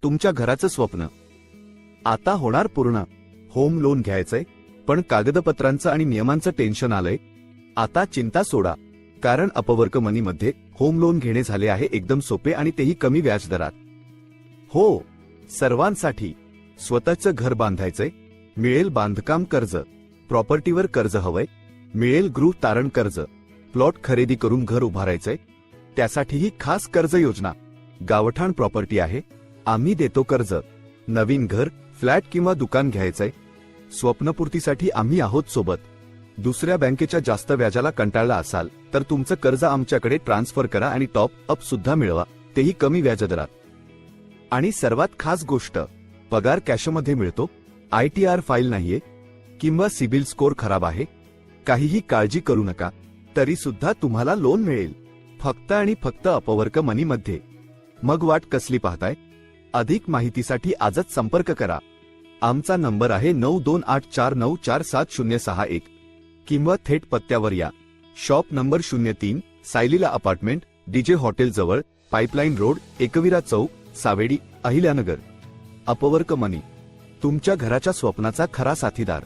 तुमच्या घराचं स्वप्न आता होणार पूर्ण. होम लोन घ्यायचंय, पण कागदपत्रांचं आणि नियमांचं टेन्शन आलंय. आता चिंता सोडा, कारण अपवर्क मनीमध्ये होम लोन घेणे झाले आहे एकदम सोपे आणि तेही कमी व्याजदरात. हो, सर्वांसाठी. स्वतःचं घर बांधायचंय, मिळेल बांधकाम कर्ज. प्रॉपर्टीवर कर्ज हवंय, मिळेल गृह तारण कर्ज. प्लॉट खरेदी करून घर उभारायचंय, त्यासाठीही खास कर्ज योजना. गावठाण प्रॉपर्टी आहे, आम्ही देतो कर्ज. नवीन घर, फ्लॅट किंवा दुकान घ्यायचंय, स्वप्नपूर्तीसाठी आम्ही आहोत सोबत. दुसऱ्या बँकेच्या जास्त व्याजाला कंटाळला असाल तर तुमचं कर्ज आमच्याकडे ट्रान्सफर करा आणि टॉप अप सुद्धा मिळवा, तेही कमी व्याजदरात. आणि सर्वात खास गोष्ट, पगार कॅशमध्ये मिळतो, ITR फाईल नाहीये किंवा सिबिल स्कोर खराब आहे. काहीही काळजी करू नका, तरी सुद्धा तुम्हाला लोन मिळेल, फक्त आणि फक्त अपवर्क मनीमध्ये. मग वाट कसली पाहताय? अधिक माहितीसाठी आजच संपर्क करा. आमचा नंबर आहे 9284947061 किंवा थेट पत्त्यावर या. शॉप नंबर 03, सायलीला अपार्टमेंट, DJ हॉटेल जवळ, pipeline road, Ekvira Chowk, Savedi, Ahilyanagar. Upwork money, तुमच्या घराच्या स्वप्नाचा खरा साथीदार.